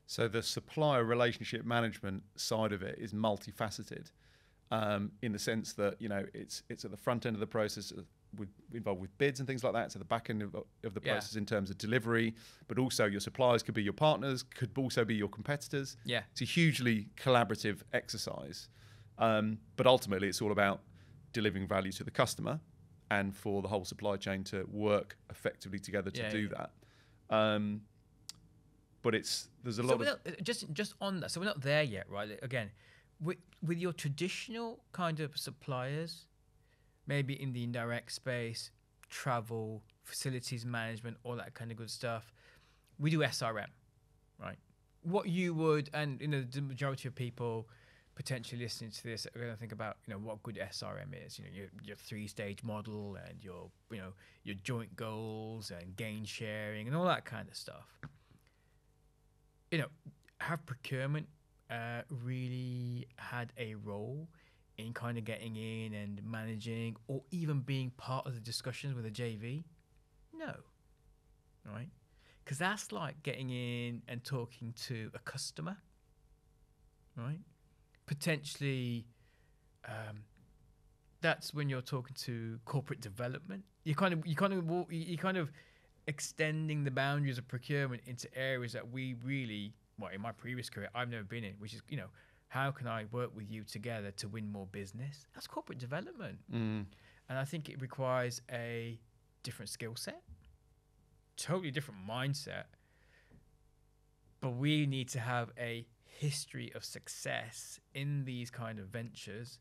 So the supplier relationship management side of it is multifaceted, in the sense that it's at the front end of the process, involved with bids and things like that. It's at the back end of the process in terms of delivery, but also your suppliers could be your partners, could also be your competitors. Yeah, it's a hugely collaborative exercise, but ultimately it's all about delivering value to the customer and for the whole supply chain to work effectively together to do that. But there's a lot of just on that. So we're not there yet, right? Again, with your traditional kind of suppliers, maybe in the indirect space, travel, facilities management, all that kind of good stuff, we do SRM, right? What you would, and the majority of people potentially listening to this are going to think about, what good SRM is. Your 3-stage model and your joint goals and gain sharing and all that kind of stuff. Have procurement really had a role in kind of getting in and managing or even being part of the discussions with a JV? No. Right? Because that's like getting in and talking to a customer, right? Potentially, that's when you're talking to corporate development. You kind of extending the boundaries of procurement into areas that we really, in my previous career, I've never been in, which is, how can I work with you together to win more business? That's corporate development. And I think it requires a different skill set, totally different mindset. But we need to have a history of success in these kind of ventures,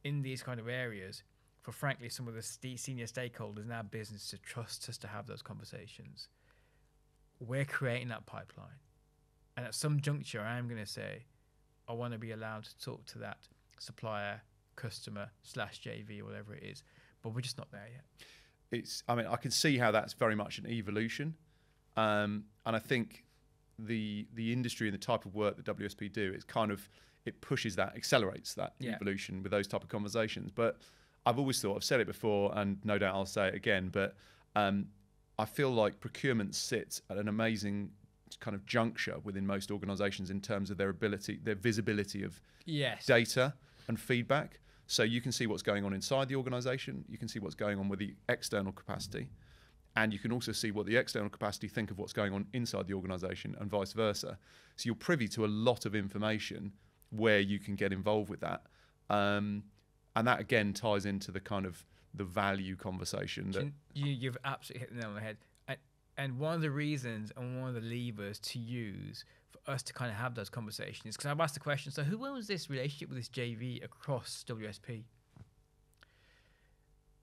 in these kind of areas, for frankly some of the senior stakeholders in our business to trust us to have those conversations. We're creating that pipeline. And at some juncture, I am going to say, I want to be allowed to talk to that supplier, customer /JV or whatever it is, but we're just not there yet. I can see how that's very much an evolution. And I think the industry and the type of work that WSP do, it pushes that, accelerates that evolution with those type of conversations. But I've always thought, I've said it before, and no doubt I'll say it again, but I feel like procurement sits at an amazing kind of juncture within most organizations in terms of their visibility of data and feedback. So you can see what's going on inside the organization, you can see what's going on with the external capacity, and you can also see what the external capacity think of what's going on inside the organization and vice versa. So you're privy to a lot of information where you can get involved with that. And that again ties into the kind of the value conversation. You've absolutely hit the nail on the head. And one of the reasons and one of the levers to use for us to kind of have those conversations is because I've asked the question, so who owns this relationship with this JV across WSP?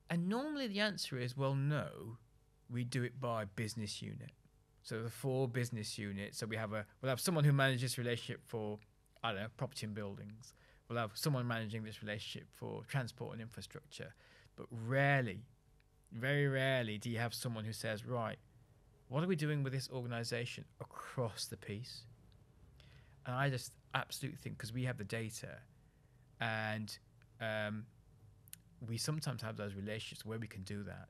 And normally the answer is, well, no, we do it by business unit. So the 4 business units. So we'll have someone who manages this relationship for, property and buildings. We'll have someone managing this relationship for transport and infrastructure. But rarely, very rarely, do you have someone who says, right, what are we doing with this organization across the piece? And I just absolutely think, because we have the data and we sometimes have those relationships where we can do that.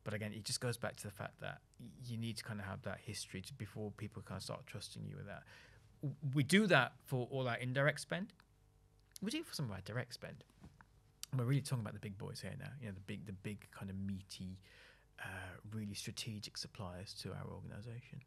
But again, it just goes back to the fact that you need to kind of have that history before people kind of start trusting you with that. We do that for all our indirect spend. We do it for some of our direct spend. And we're really talking about the big boys here now, the big kind of meaty, really strategic suppliers to our organisation.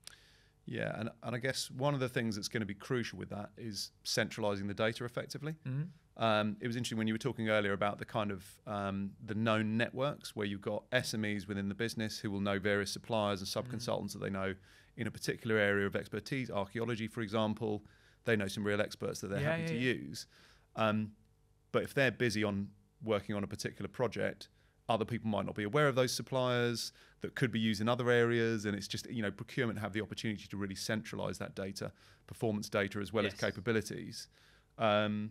Yeah, and I guess one of the things that's going to be crucial with that is centralising the data effectively. Mm-hmm. It was interesting when you were talking earlier about the kind of the known networks where you've got SMEs within the business who will know various suppliers and sub-consultants that they know in a particular area of expertise, archaeology, for example. They know some real experts that they're happy to use. But if they're busy on working on a particular project, other people might not be aware of those suppliers that could be used in other areas, and it's just, procurement have the opportunity to really centralise that data, performance data as well as capabilities. And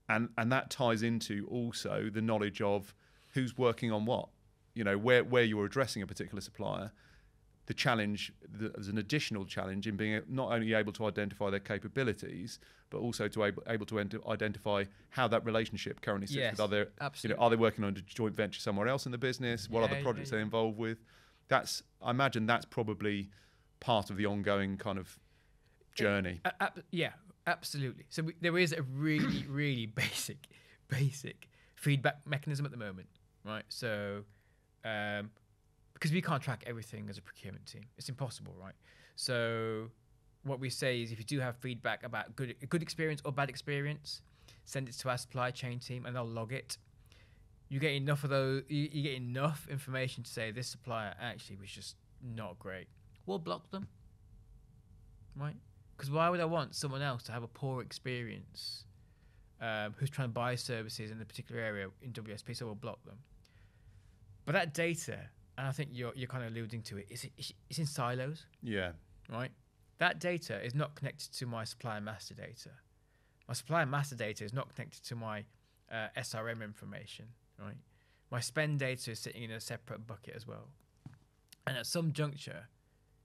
that ties into also the knowledge of who's working on what, where you're addressing a particular supplier. The challenge, there's an additional challenge in being not only able to identify their capabilities, but also to able to identify how that relationship currently sits with other. Absolutely. Are they working on a joint venture somewhere else in the business? What other projects they're involved with? I imagine that's probably part of the ongoing kind of journey. Yeah, absolutely. So there is a really, really basic feedback mechanism at the moment, right? So because we can't track everything as a procurement team, it's impossible, right? So what we say is, if you do have feedback about good experience or bad experience, send it to our supply chain team, and they'll log it. You get enough of those. You get enough information to say this supplier actually was just not great. We'll block them, right? Because why would I want someone else to have a poor experience who's trying to buy services in a particular area in WSP? So we'll block them. But that data, and I think you're kind of alluding to it, it's in silos. Yeah. Right? That data is not connected to my supplier master data. My supplier master data is not connected to my SRM information. Right? My spend data is sitting in a separate bucket as well. And at some juncture,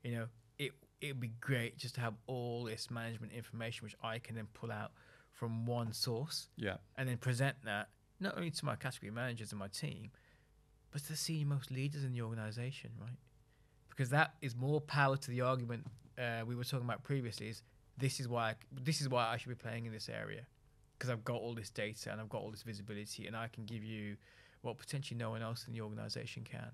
it'd be great just to have all this management information, which I can then pull out from one source. Yeah. And then present that not only to my category managers and my team, but to the senior most leaders in the organization, right? Because that is more power to the argument we were talking about previously. Is this is why I should be playing in this area, because I've got all this data and I've got all this visibility, and I can give you what potentially no one else in the organization can.